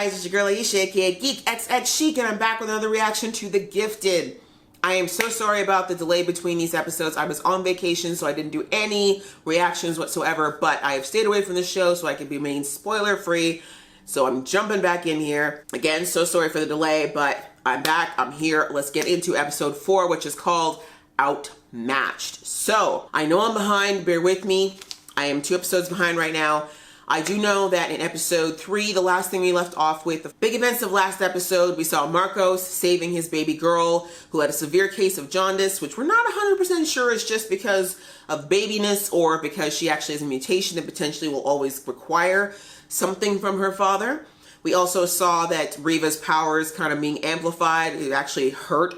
guys, it's your girl Aisha here, geekxxchic, and I'm back with another reaction to The Gifted. I am so sorry about the delay between these episodes. I was on vacation, so I didn't do any reactions whatsoever, but I have stayed away from the show so I can remain spoiler-free. So I'm jumping back in here. Again, so sorry for the delay, but I'm back, I'm here. Let's get into episode 4, which is called Outmatched. So, I know I'm behind, bear with me. I am 2 episodes behind right now. I do know that in episode 3, the last thing we left off with, the big events of last episode, we saw Marcos saving his baby girl who had a severe case of jaundice, which we're not 100% sure is just because of babiness or because she actually has a mutation that potentially will always require something from her father. We also saw that Reva's powers kind of being amplified. It actually hurt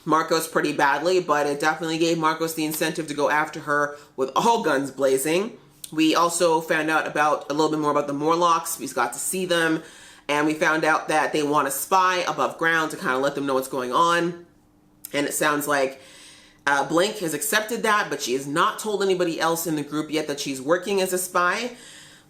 Marcos pretty badly, but it definitely gave Marcos the incentive to go after her with all guns blazing. We also found out about a little bit more about the Morlocks. We got to see them, and we found out that they want a spy above ground to kind of let them know what's going on. And it sounds like Blink has accepted that, but she has not told anybody else in the group yet that she's working as a spy.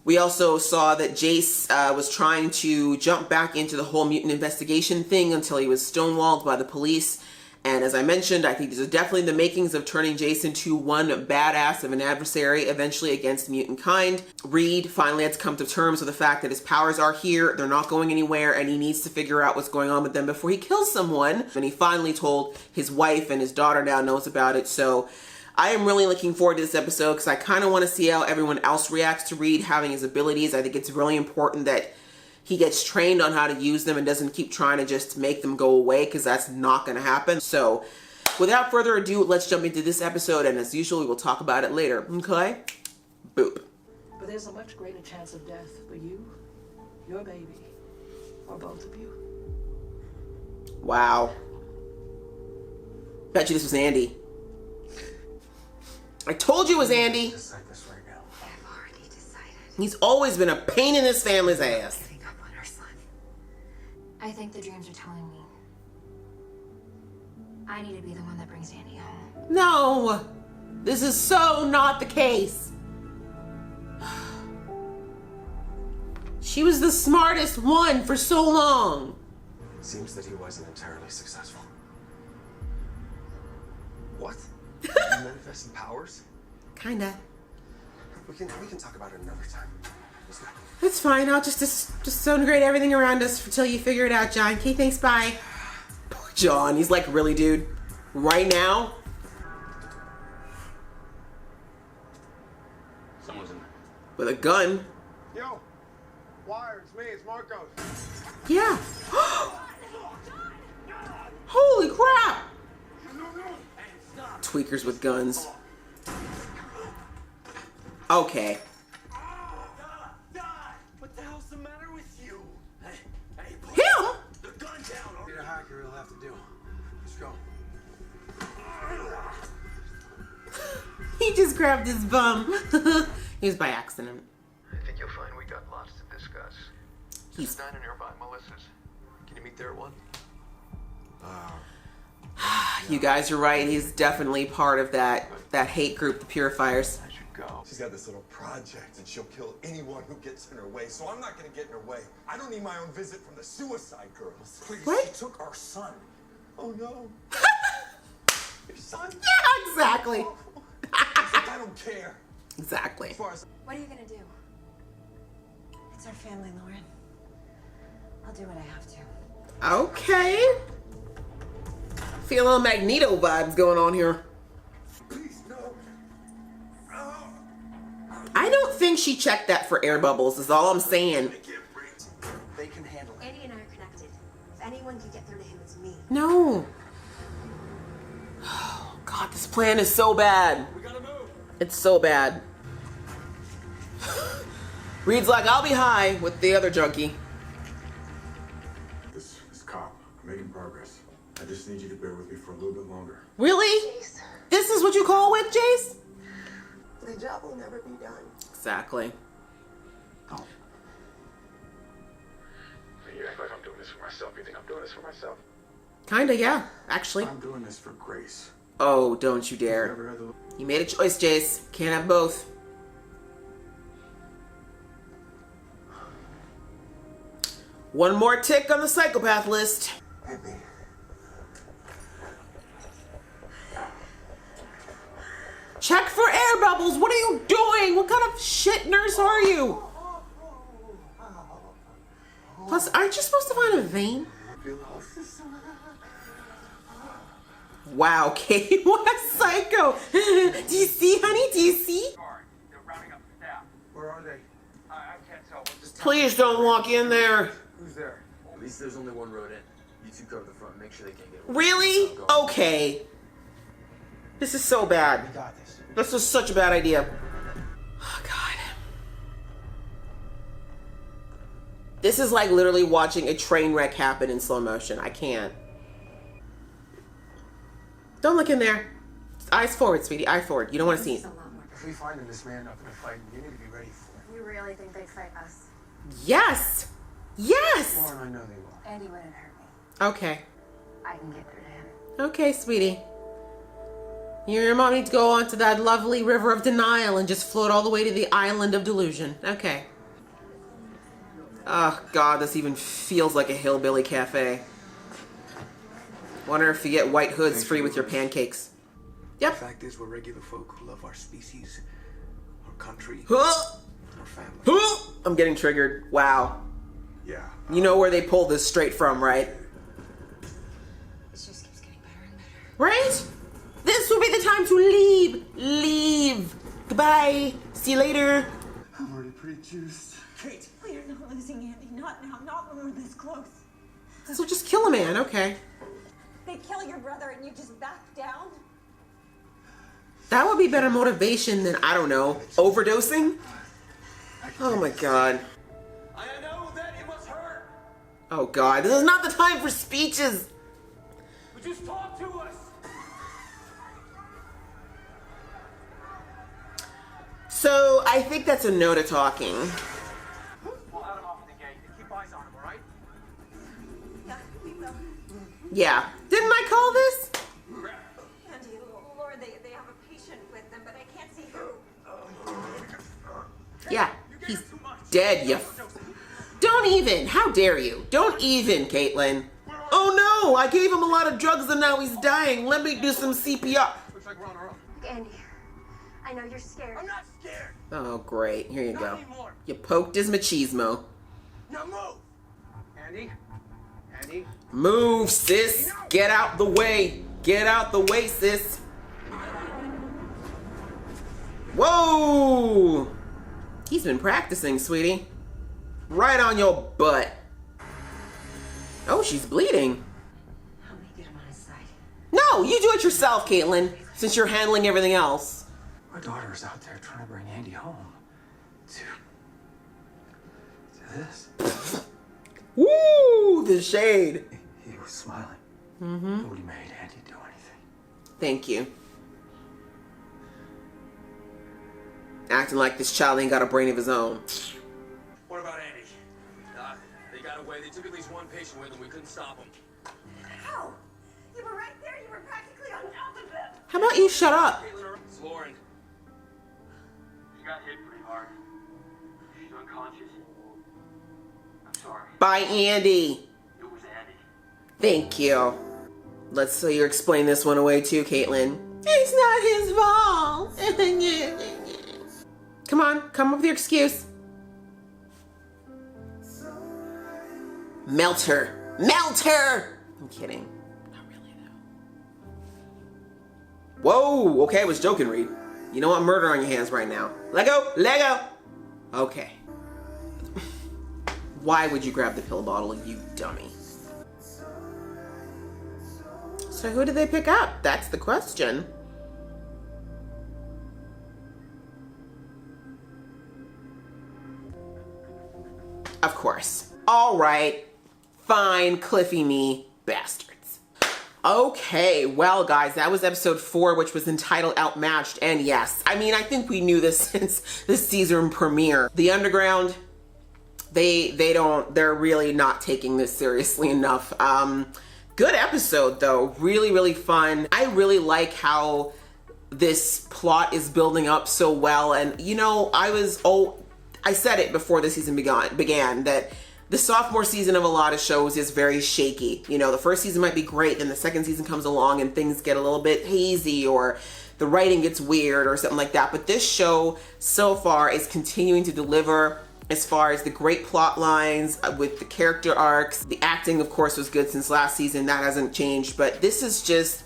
We also saw that Jace was trying to jump back into the whole mutant investigation thing until he was stonewalled by the police. And as I mentioned, I think these are definitely the makings of turning Jace into one badass of an adversary eventually against mutant kind. Reed finally had to come to terms with the fact that his powers are here, they're not going anywhere, and he needs to figure out what's going on with them before he kills someone. And he finally told his wife, and his daughter now knows about it. So I am really looking forward to this episode because I kind of want to see how everyone else reacts to Reed having his abilities. I think it's really important that he gets trained on how to use them and doesn't keep trying to just make them go away, because that's not going to happen. So without further ado, let's jump into this episode, and as usual, we will talk about it later. Okay? Boop. But there's a much greater chance of death for you, your baby, or both of you. Wow. Bet you this was Andy. I told you it was Andy. Decide this right now. I've already decided. He's always been a pain in his family's ass. Giving up on our son. I think the dreams are telling me I need to be the one that brings Andy home. No, this is so not the case. She was the smartest one for so long. Seems that he wasn't entirely successful. What? Manifesting powers? Kinda. We can talk about it another time. Let's go. It's fine. I'll just disintegrate everything around us until you figure it out, John. Okay, thanks, bye. Poor John. He's like, really, dude? Right now? Someone's in there. With a gun? Yo, Wire, it's me, it's Marcos. Yeah. Holy crap! Tweakers with guns. Okay. What the hell's the matter with you? Hey, put Him? the gun down. Get a hacker, he'll have to do. Let's go. He just grabbed his bum. He was by accident. I think you'll find we got lots to discuss. He's There's a diner nearby Melissa's. Can you meet there at 1? You guys are right. He's definitely part of that hate group, the Purifiers. I should go. She's got this little project and she'll kill anyone who gets in her way, so I'm not gonna get in her way. I don't need my own visit from the suicide girls. Please, What? she took our son. Oh no. Your son? Yeah, exactly. I don't care. Exactly. As far as What are you gonna do? It's our family, Lauren. I'll do what I have to. Okay. Feel a little Magneto vibes going on here. please no. I don't think she checked that for air bubbles, is all I'm saying. They can handle it. Andy and I are connected. If anyone can get through to him, it's me. No. Oh, God, this plan is so bad. We gotta move. It's so bad. Reed's like, I'll be high with the other junkie. This cop, I'm making progress. I just need you to bear with me for a little bit longer. Really? This is what you call with Jace? The job will never be done. Exactly. Oh. You act like I'm doing this for myself. You think I'm doing this for myself? Kinda, yeah, actually. I'm doing this for Grace. Oh, don't you dare. Never had the... You made a choice, Jace. Can't have both. One more tick on the psychopath list. Hit me. Check for air bubbles. What are you doing? What kind of shit nurse are you? Plus, aren't you supposed to find a vein? Wow, Kate, what a psycho. Do you see, honey? Do you see? They're rounding up staff. Where are they? I can't tell. Just Please don't walk in there. Who's there? At least there's only one road in. You two cover the front, make sure they can't get away. Really? Okay. This is so bad. We got this. This was such a bad idea. Oh, God. This is like literally watching a train wreck happen in slow motion. I can't. Don't look in there. Eyes forward, sweetie. Eye forward. You don't want to see it. If we find him, this man up in a fight, you need to be ready for it. You really think they'd fight us? Yes. Yes. Lauren, I know they will. Andy wouldn't hurt me. Okay. I can get through to him. Okay, sweetie. You and your mom need to go onto that lovely river of denial and just float all the way to the island of delusion. Okay. Oh, God, this even feels like a hillbilly cafe. Wonder if you get white hoods free with your pancakes. Yep. The fact is, we're regular folk who love our species, our country, Huh? our family. Huh? I'm getting triggered. Wow. Yeah. You know where they pulled this straight from, right? This just keeps getting better and better. Right? This will be the time to leave. Leave. Goodbye. See you later. I'm already pretty juiced. Kate. We are not losing Andy. Not now. Not when we're this close. So just kill a man, okay. They kill your brother and you just back down? That would be better motivation than, I don't know, overdosing? Oh my God. I know that it must hurt. Oh God, this is not the time for speeches. But just talk to us. So I think that's a no to talking. We'll have him off the gate. Keep eyes on him, all right? Yeah, we will. Yeah. Didn't I call this? Andy, Lord, they have a patient with them, but I can't see who. Yeah. He's dead, you. Don't even. How dare you? Don't even, Caitlyn. Oh no, I gave him a lot of drugs and now he's dying. Let me do some CPR. Looks like we're on our own. Andy, I know you're scared. I'm not scared. Oh great, here you Not go. anymore. You poked his machismo. Now move. Andy? Andy? Move, sis. Get out the way. Get out the way, sis. Whoa! He's been practicing, sweetie. Right on your butt. Oh, she's bleeding. Help me get him on his side. No, you do it yourself, Caitlyn, since you're handling everything else. Our daughter is out there trying to bring Andy home. To this. Woo! The shade. He was smiling. Nobody made Andy do anything. Thank you. Acting like this child ain't got a brain of his own. What about Andy? They got away. They took at least one patient with them. We couldn't stop them. How? You were right there. You were practically on top of them. How about you shut up? Caitlyn, it's Lauren. She got hit pretty hard. She's unconscious. I'm sorry. Bye, Andy. It was Andy. Thank you. Let's so you explain this one away too, Caitlyn. It's not his fault. Come on, come up with your excuse. Melt her. Melt her! I'm kidding. Not really, though. Whoa! Okay, I was joking, Reed. You don't want murder on your hands right now. Let go! Let go! Okay. Why would you grab the pill bottle, you dummy? So who did they pick up? That's the question. Of course. All right. Fine, Cliffy me bastards. Okay, well guys, that was episode 4, which was entitled Outmatched. And yes, I mean, I think we knew this since the season premiere. The Underground, they're really not taking this seriously enough. Good episode though, really, really fun. I really like how this plot is building up so well. And you know, I said it before the season began that The sophomore season of a lot of shows is very shaky. You know, the first season might be great, then the second season comes along and things get a little bit hazy, or the writing gets weird or something like that. But this show so far is continuing to deliver as far as the great plot lines with the character arcs. The acting, of course, was good since last season. That hasn't changed. But this is just,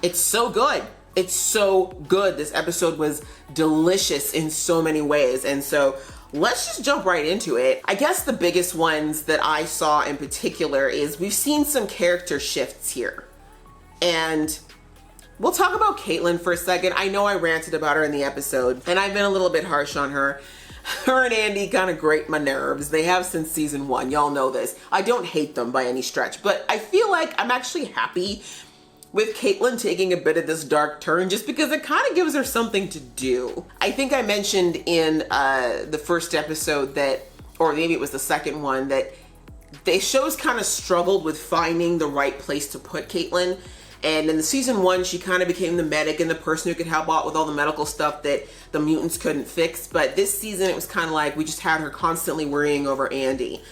it's so good. It's so good. This episode was delicious in so many ways. And so let's just jump right into it. I guess the biggest ones that I saw in particular is we've seen some character shifts here. And we'll talk about Caitlyn for a second. I know I ranted about her in the episode, and I've been a little bit harsh on her. Her and Andy kind of grate my nerves. They have since season 1. Y'all know this. I don't hate them by any stretch, but I feel like I'm actually happy with Caitlyn taking a bit of this dark turn, just because it kind of gives her something to do. I think I mentioned in the first episode that, or maybe it was the second one, that the show's kind of struggled with finding the right place to put Caitlyn. And in the season 1, she kind of became the medic and the person who could help out with all the medical stuff that the mutants couldn't fix. But this season, it was kind of like we just had her constantly worrying over Andy.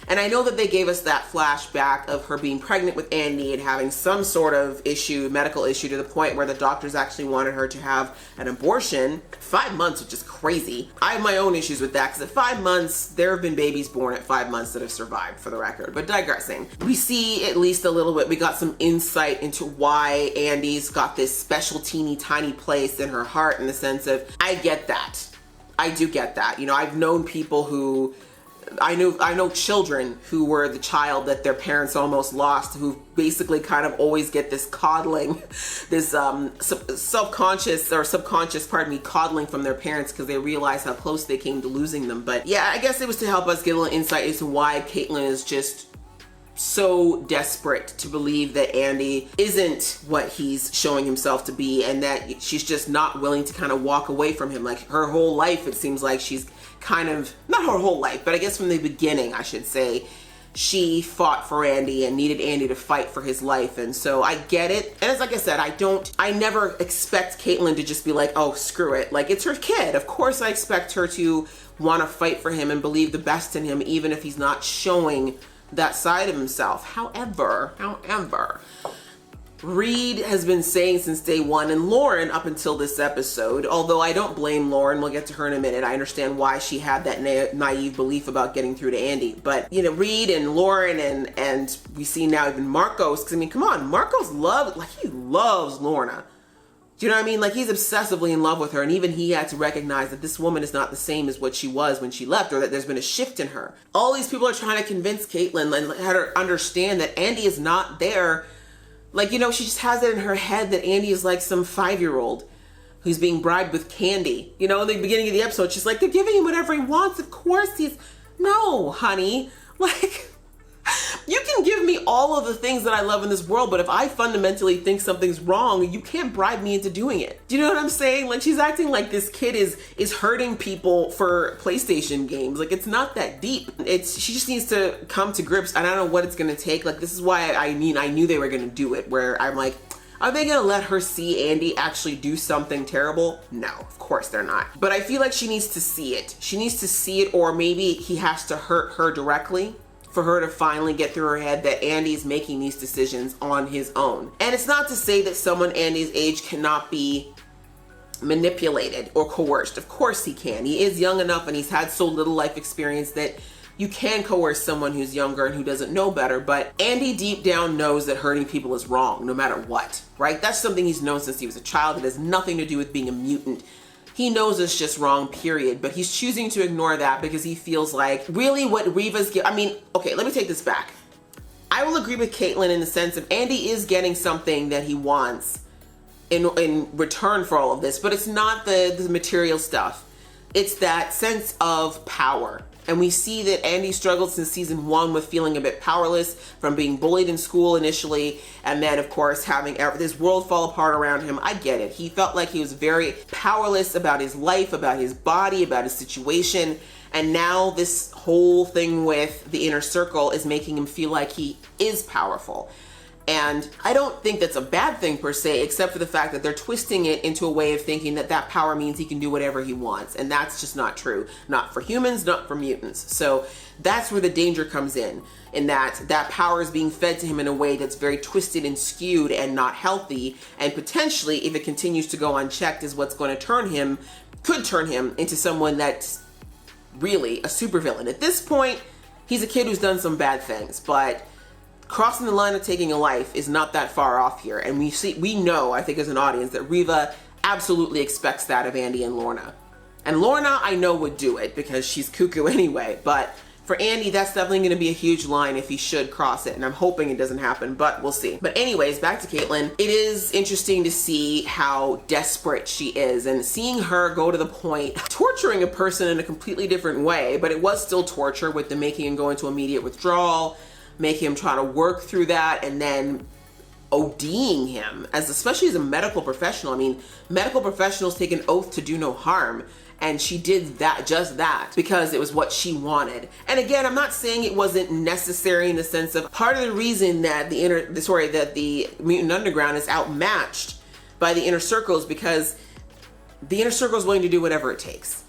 And I know that they gave us that flashback of her being pregnant with Andy and having some sort of issue, medical issue, to the point where the doctors actually wanted her to have an abortion. 5 months, which is crazy. I have my own issues with that, because at 5 months, there have been babies born at 5 months that have survived, for the record. But digressing, we see at least a little bit, we got some insight into why Andy's got this special teeny tiny place in her heart, in the sense of, I get that. I do get that. You know, I've known people who, I know children who were the child that their parents almost lost, who basically kind of always get this coddling, this subconscious coddling from their parents, because they realize how close they came to losing them. But yeah, I guess it was to help us get a little insight into why Caitlyn is just so desperate to believe that Andy isn't what he's showing himself to be, and that she's just not willing to kind of walk away from him. Like, her whole life, it seems like she's kind of, not her whole life, but I guess from the beginning, I should say, she fought for Andy and needed Andy to fight for his life. And so I get it. And as like I said, I never expect Caitlyn to just be like, oh, screw it. Like, it's her kid. Of course I expect her to want to fight for him and believe the best in him, even if he's not showing that side of himself. However, Reed has been saying since day one, and Lauren up until this episode, although I don't blame Lauren, we'll get to her in a minute. I understand why she had that naive belief about getting through to Andy. But, you know, Reed and Lauren and we see now even Marcos, because I mean, come on, Marcos he loves Lorna. Do you know what I mean? Like, he's obsessively in love with her, and even he had to recognize that this woman is not the same as what she was when she left, or that there's been a shift in her. All these people are trying to convince Caitlyn and had her understand that Andy is not there. Like, you know, she just has it in her head that Andy is like some 5-year-old who's being bribed with candy. You know, in the beginning of the episode, she's like, they're giving him whatever he wants. Of course he's... No, honey. Like, you can give me all of the things that I love in this world, but if I fundamentally think something's wrong, you can't bribe me into doing it. Do you know what I'm saying? Like, she's acting like this kid is hurting people for PlayStation games. Like, it's not that deep. She just needs to come to grips, and I don't know what it's gonna take. Like, this is why I knew they were gonna do it, where I'm like, are they gonna let her see Andy actually do something terrible? No, of course they're not. But I feel like she needs to see it. She needs to see it, or maybe he has to hurt her directly for her to finally get through her head that Andy's making these decisions on his own. And it's not to say that someone Andy's age cannot be manipulated or coerced. Of course he can. He is young enough and he's had so little life experience that you can coerce someone who's younger and who doesn't know better. But Andy deep down knows that hurting people is wrong, no matter what, right? That's something he's known since he was a child. It has nothing to do with being a mutant. He knows it's just wrong, period. But he's choosing to ignore that because he feels like, really what Reva's okay, let me take this back. I will agree with Caitlyn in the sense of Andy is getting something that he wants in return for all of this, but it's not the material stuff. It's that sense of power. And we see that Andy struggled since season 1 with feeling a bit powerless from being bullied in school initially, and then of course having this world fall apart around him. I get it. He felt like he was very powerless about his life, about his body, about his situation, and now this whole thing with the inner circle is making him feel like he is powerful. And I don't think that's a bad thing per se, except for the fact that they're twisting it into a way of thinking that that power means he can do whatever he wants. And that's just not true. Not for humans, not for mutants. So that's where the danger comes in that power is being fed to him in a way that's very twisted and skewed and not healthy. And potentially, if it continues to go unchecked, is what's going to could turn him into someone that's really a supervillain. At this point, he's a kid who's done some bad things, but crossing the line of taking a life is not that far off here. And we know, I think as an audience, that Riva absolutely expects that of Andy and Lorna. And Lorna, I know, would do it because she's cuckoo anyway, but for Andy, that's definitely going to be a huge line if he should cross it, and I'm hoping it doesn't happen, but we'll see. But anyways, back to Caitlyn. It is interesting to see how desperate she is, and seeing her go to the point torturing a person in a completely different way, but it was still torture with the making him go into immediate withdrawal, making him try to work through that, and then ODing him, especially as a medical professional. I mean, medical professionals take an oath to do no harm. And she did just that, because it was what she wanted. And again, I'm not saying it wasn't necessary in the sense of part of the reason that the Mutant Underground is outmatched by the Inner Circle is because the Inner Circle is willing to do whatever it takes.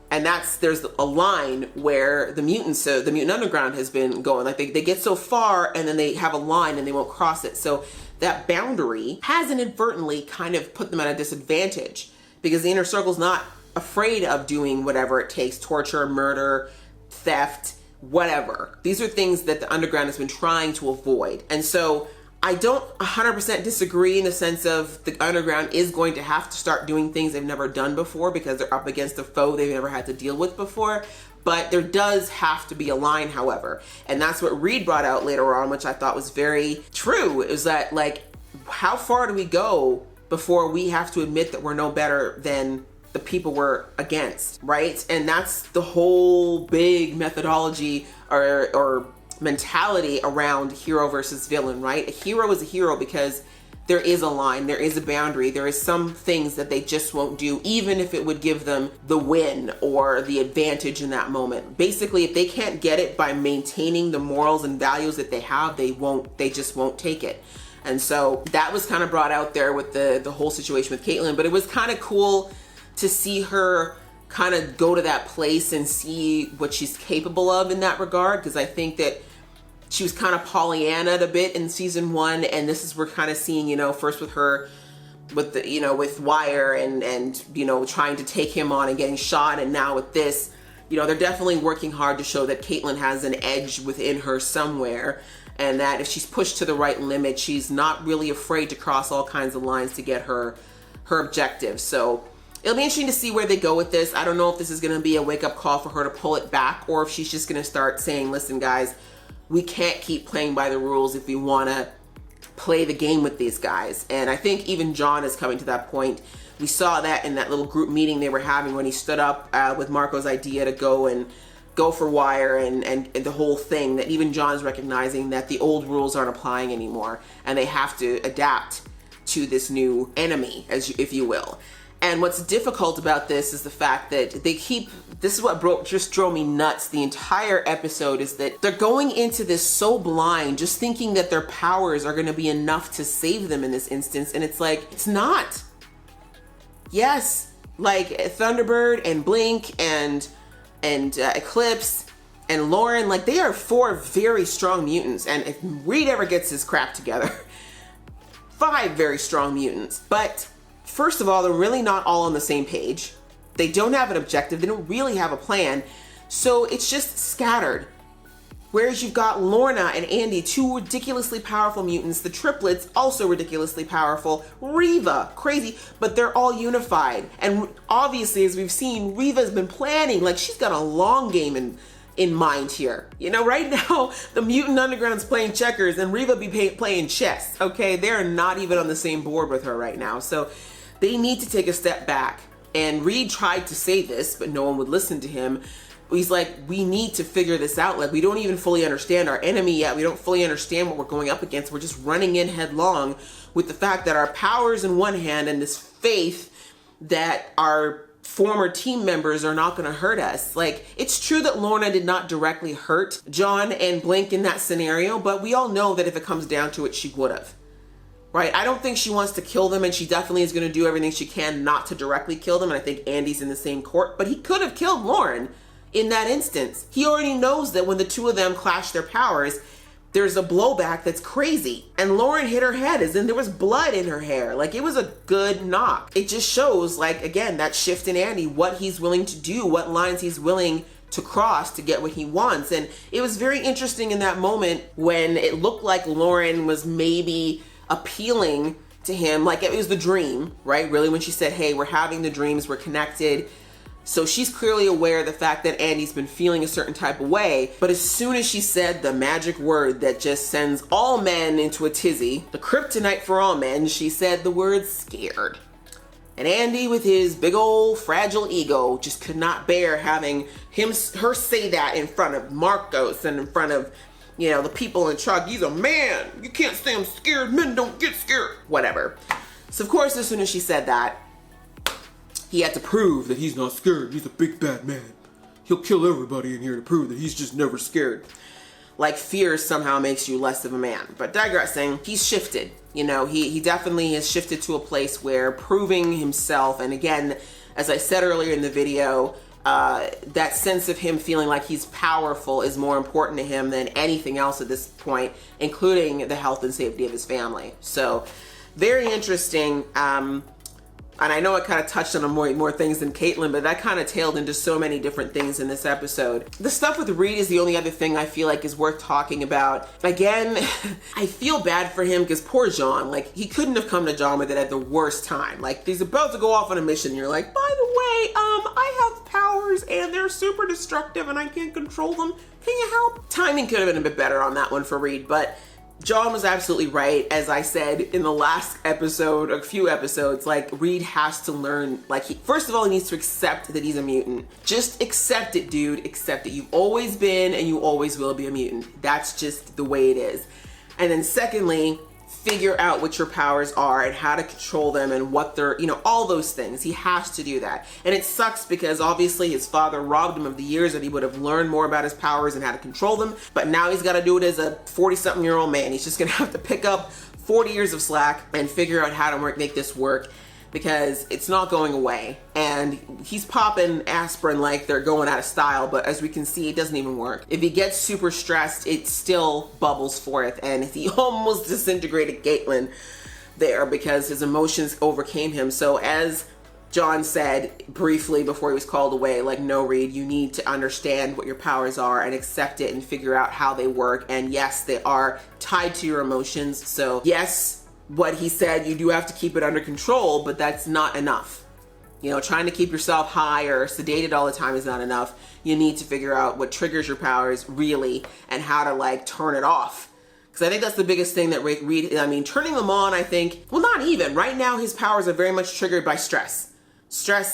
And there's a line where the Mutant Underground has been going, like they get so far and then they have a line and they won't cross it. So that boundary has inadvertently kind of put them at a disadvantage, because the Inner Circle's not afraid of doing whatever it takes: torture, murder, theft, whatever. These are things that the Underground has been trying to avoid. And so I don't 100% disagree in the sense of the Underground is going to have to start doing things they've never done before because they're up against a foe they've never had to deal with before. But there does have to be a line, however. And that's what Reed brought out later on, which I thought was very true. It was that, like, how far do we go before we have to admit that we're no better than the people we're against, right? And that's the whole big methodology or mentality around hero versus villain, right? A hero is a hero because there is a line, there is a boundary, there is some things that they just won't do, even if it would give them the win or the advantage in that moment. Basically, if they can't get it by maintaining the morals and values that they have, they just won't take it. And so that was kind of brought out there with the whole situation with Caitlyn, but it was kind of cool to see her kind of go to that place and see what she's capable of in that regard, because I think that she was kind of Pollyanna a bit in season 1, and this is we're kind of seeing, first with her with Wire and trying to take him on and getting shot, and now with this, they're definitely working hard to show that Caitlyn has an edge within her somewhere, and that if she's pushed to the right limit, she's not really afraid to cross all kinds of lines to get her objective. So it'll be interesting to see where they go with this. I don't know if this is going to be a wake-up call for her to pull it back, or if she's just going to start saying, listen guys, we can't keep playing by the rules if we want to play the game with these guys. And I think even John is coming to that point. We saw that in that little group meeting they were having when he stood up with Marco's idea to go for Wire and the whole thing, that even John's recognizing that the old rules aren't applying anymore and they have to adapt to this new enemy, if you will. And what's difficult about this is the fact that this is what just drove me nuts the entire episode, is that they're going into this so blind, just thinking that their powers are going to be enough to save them in this instance. And it's like, it's not. Yes, like Thunderbird and Blink and Eclipse and Lauren, like they are 4 very strong mutants. And if Reed ever gets his crap together, 5 very strong mutants. But first of all, they're really not all on the same page. They don't have an objective. They don't really have a plan. So it's just scattered. Whereas you've got Lorna and Andy, 2 ridiculously powerful mutants. The triplets, also ridiculously powerful. Riva, crazy, but they're all unified. And obviously, as we've seen, Riva's been planning. Like, she's got a long game in mind here. Right now, the Mutant Underground's playing checkers and Riva be playing chess, okay? They're not even on the same board with her right now. So they need to take a step back. And Reed tried to say this, but no one would listen to him. He's like, we need to figure this out. Like, we don't even fully understand our enemy yet. We don't fully understand what we're going up against. We're just running in headlong with the fact that our power's in one hand and this faith that our former team members are not going to hurt us. Like, it's true that Lorna did not directly hurt John and Blink in that scenario, but we all know that if it comes down to it, she would have. Right? I don't think she wants to kill them, and she definitely is going to do everything she can not to directly kill them, and I think Andy's in the same court, but he could have killed Lauren in that instance. He already knows that when the two of them clash their powers, there's a blowback that's crazy. And Lauren hit her head, as in there was blood in her hair. Like, it was a good knock. It just shows, like, again, that shift in Andy, what he's willing to do, what lines he's willing to cross to get what he wants. And it was very interesting in that moment when it looked like Lauren was maybe appealing to him, like it was the dream, right? Really, when she said, hey, we're having the dreams, we're connected. So she's clearly aware of the fact that Andy's been feeling a certain type of way. But as soon as she said the magic word that just sends all men into a tizzy, the kryptonite for all men, she said the word scared. And Andy, with his big old fragile ego, just could not bear having her say that in front of Marcos and in front of, you know, the people in charge. He's a man. You can't say I'm scared. Men don't get scared. Whatever. So of course, as soon as she said that, he had to prove that he's not scared. He's a big bad man. He'll kill everybody in here to prove that he's just never scared. Like fear somehow makes you less of a man. But digressing, he's shifted. You know, he definitely has shifted to a place where proving himself, and again, as I said earlier in the video, that sense of him feeling like he's powerful is more important to him than anything else at this point, including the health and safety of his family. So very interesting. And I know I kind of touched on more things than Caitlyn, but that kind of tailed into so many different things in this episode. The stuff with Reed is the only other thing I feel like is worth talking about. Again, I feel bad for him because poor John, like he couldn't have come to John with it at the worst time. Like he's about to go off on a mission. And you're like, by the way, I have powers and they're super destructive and I can't control them. Can you help? Timing could have been a bit better on that one for Reed, but John was absolutely right. As I said in the last episode, a few episodes, like Reed has to learn, like first of all, he needs to accept that he's a mutant. Just accept it, dude. Accept it. You've always been and you always will be a mutant. That's just the way it is. And then secondly, figure out what your powers are and how to control them and what they're, you know, all those things. He has to do that. And it sucks because obviously his father robbed him of the years that he would have learned more about his powers and how to control them. But now he's got to do it as a 40-something-year-old man. He's just going to have to pick up 40 years of slack and figure out how to make this work, because it's not going away. And he's popping aspirin like they're going out of style, but as we can see, it doesn't even work. If he gets super stressed, it still bubbles forth, and he almost disintegrated Caitlyn there because his emotions overcame him. So as John said briefly before he was called away, like, no, Reed, you need to understand what your powers are and accept it and figure out how they work. And yes, they are tied to your emotions. So yes, what he said, you do have to keep it under control, but that's not enough. You know, trying to keep yourself high or sedated all the time is not enough. You need to figure out what triggers your powers really and how to like turn it off. Because I think that's the biggest thing that Reed, I mean, turning them on, I think, well, not even. Right now, his powers are very much triggered by stress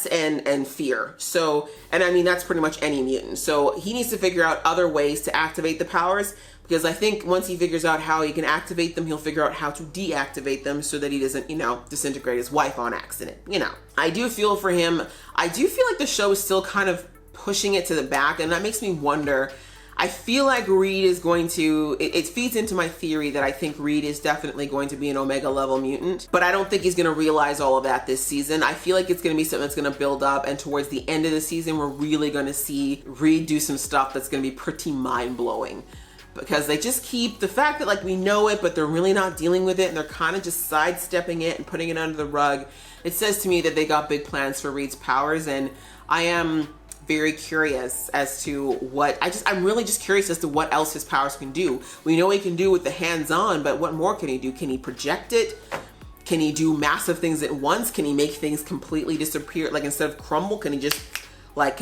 and fear. So, and I mean, that's pretty much any mutant. So he needs to figure out other ways to activate the powers, because I think once he figures out how he can activate them, he'll figure out how to deactivate them so that he doesn't, you know, disintegrate his wife on accident. You know, I do feel for him. I do feel like the show is still kind of pushing it to the back, and that makes me wonder. I feel like Reed is going to, it feeds into my theory that I think Reed is definitely going to be an Omega level mutant, but I don't think he's going to realize all of that this season. I feel like it's going to be something that's going to build up, and towards the end of the season, we're really going to see Reed do some stuff that's going to be pretty mind-blowing. Because they just keep the fact that like we know it, but they're really not dealing with it, and they're kind of just sidestepping it and putting it under the rug. It says to me that they got big plans for Reed's powers, and I am very curious as to what, I'm really just curious as to what else his powers can do. We know he can do with the hands-on, but what more can he do? Can he project it? Can he do massive things at once? Can he make things completely disappear? Like instead of crumble, can it just like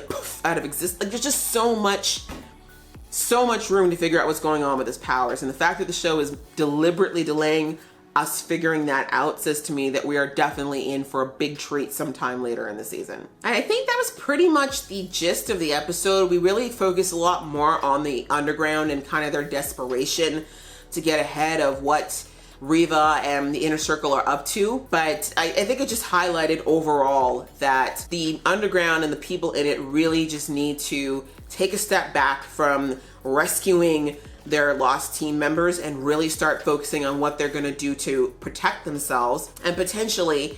poof out of existence? Like there's just so much room to figure out what's going on with his powers. And the fact that the show is deliberately delaying us figuring that out says to me that we are definitely in for a big treat sometime later in the season. And I think that was pretty much the gist of the episode. We really focused a lot more on the underground and kind of their desperation to get ahead of what Riva and the Inner Circle are up to, but I think it just highlighted overall that the Underground and the people in it really just need to take a step back from rescuing their lost team members and really start focusing on what they're going to do to protect themselves and potentially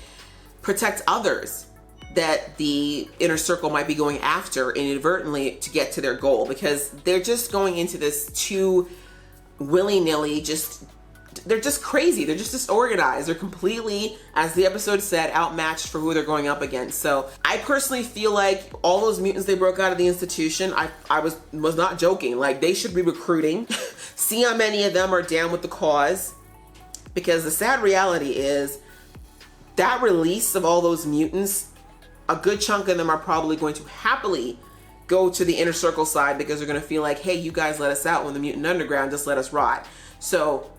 protect others that the Inner Circle might be going after inadvertently to get to their goal, because they're just going into this too willy-nilly. They're just crazy. They're just disorganized. They're completely, as the episode said, outmatched for who they're going up against. So I personally feel like all those mutants they broke out of the institution, I was not joking. Like, they should be recruiting. See how many of them are down with the cause. Because the sad reality is that release of all those mutants, a good chunk of them are probably going to happily go to the Inner Circle side, because they're going to feel like, hey, you guys let us out when the Mutant Underground just let us rot. So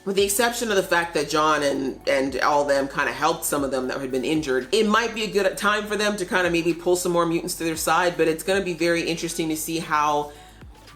with the exception of the fact that John and all of them kind of helped some of them that had been injured, it might be a good time for them to kind of maybe pull some more mutants to their side, but it's going to be very interesting to see how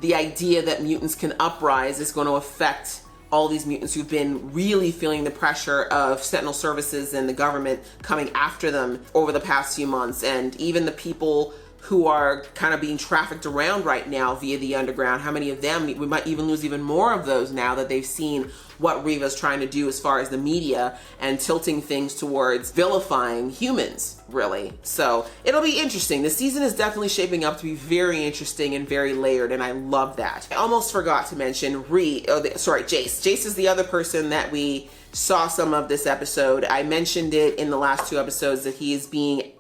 the idea that mutants can uprise is going to affect all these mutants who've been really feeling the pressure of Sentinel services and the government coming after them over the past few months, and even the people who are kind of being trafficked around right now via the Underground. How many of them, we might even lose even more of those now that they've seen what Riva's trying to do as far as the media and tilting things towards vilifying humans, really. So it'll be interesting. The season is definitely shaping up to be very interesting and very layered, and I love that. I almost forgot to mention Jace. Jace is the other person that we saw some of this episode. I mentioned it in the last 2 episodes that he is being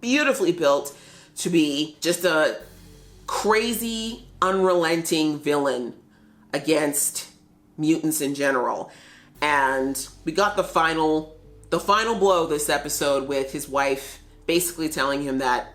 beautifully built to be just a crazy, unrelenting villain against mutants in general. And we got the final blow this episode with his wife basically telling him that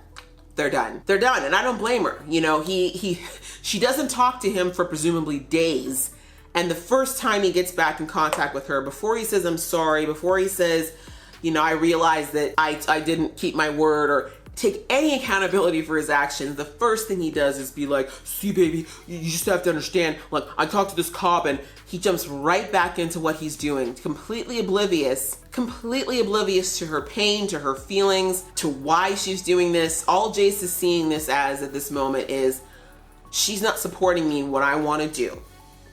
they're done. They're done, and I don't blame her. You know, she doesn't talk to him for presumably days. And the first time he gets back in contact with her, before he says, I'm sorry, before he says, you know, I realized that I didn't keep my word or take any accountability for his actions, the first thing he does is be like, see baby, you just have to understand, like, I talked to this cop, and he jumps right back into what he's doing, completely oblivious to her pain, to her feelings, to why she's doing this. All Jace is seeing this as at this moment is, she's not supporting me in what I want to do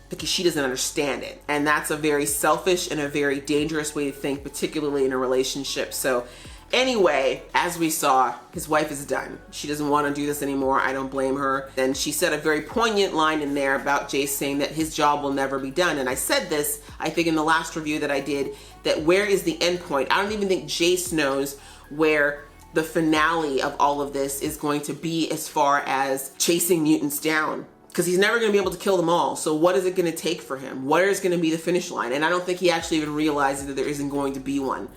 because she doesn't understand it. And that's a very selfish and a very dangerous way to think, particularly in a relationship. So anyway, as we saw, his wife is done. She doesn't want to do this anymore. I don't blame her. Then she said a very poignant line in there about Jace saying that his job will never be done. And I said this, I think in the last review that I did, that where is the end point? I don't even think Jace knows where the finale of all of this is going to be as far as chasing mutants down, because he's never going to be able to kill them all. So what is it going to take for him? Where is going to be the finish line? And I don't think he actually even realizes that there isn't going to be one.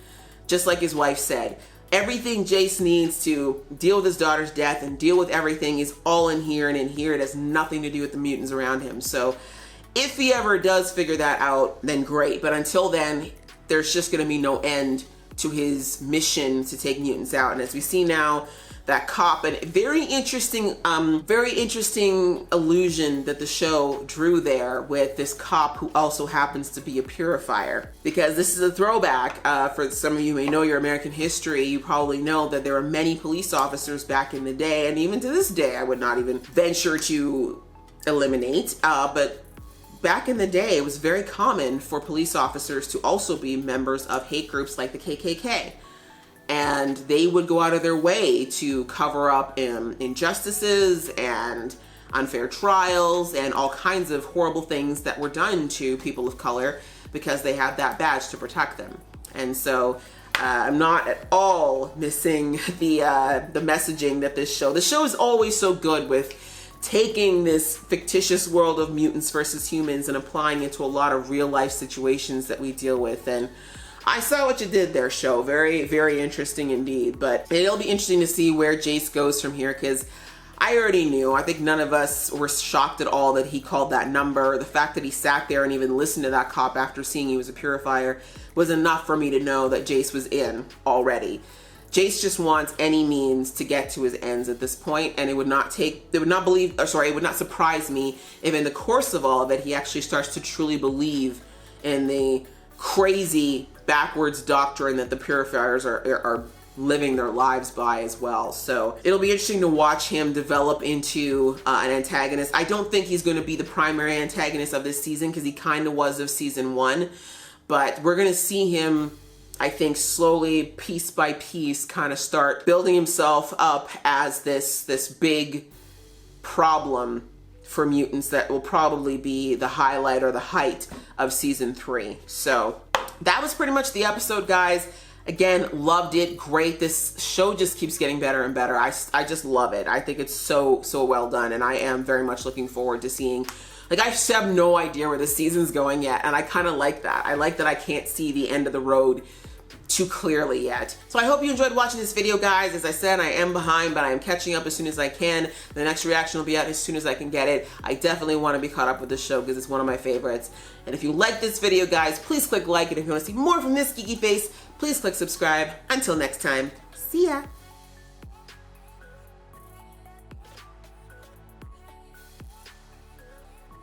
Just like his wife said, everything Jace needs to deal with his daughter's death and deal with everything is all in here, and in here it has nothing to do with the mutants around him. So if he ever does figure that out, then great. But until then, there's just going to be no end to his mission to take mutants out. And as we see now, that cop, and very interesting illusion that the show drew there with this cop who also happens to be a purifier. Because this is a throwback, for some of you who may know your American history, you probably know that there were many police officers back in the day, and even to this day, I would not even venture to eliminate, but back in the day, it was very common for police officers to also be members of hate groups like the KKK. And they would go out of their way to cover up injustices and unfair trials and all kinds of horrible things that were done to people of color because they had that badge to protect them. And so I'm not at all missing the messaging that the show is always so good with taking this fictitious world of mutants versus humans and applying it to a lot of real life situations that we deal with. And I saw what you did there, show. Very, very interesting indeed. But it'll be interesting to see where Jace goes from here, because I already knew. I think none of us were shocked at all that he called that number. The fact that he sat there and even listened to that cop after seeing he was a purifier was enough for me to know that Jace was in already. Jace just wants any means to get to his ends at this point, and it would not surprise me if in the course of all of it he actually starts to truly believe in the crazy backwards doctrine that the Purifiers are living their lives by as well. So it'll be interesting to watch him develop into an antagonist. I don't think he's going to be the primary antagonist of this season because he kind of was of season 1, but we're going to see him, I think, slowly, piece by piece, kind of start building himself up as this big problem for mutants that will probably be the highlight or the height of season 3. So that was pretty much the episode, guys. Again, loved it. Great. This show just keeps getting better and better. I just love it. I think it's so well done, and I am very much looking forward to seeing. Like, I just have no idea where the season's going yet, and I kind of like that. I like that I can't see the end of the road too clearly yet. So I hope you enjoyed watching this video, guys. As I said, I am behind, but I am catching up as soon as I can. The next reaction will be out as soon as I can get it. I definitely want to be caught up with this show because it's one of my favorites. And if you like this video, guys, please click like, and if you want to see more from this geeky face, please click subscribe. Until next time, see ya.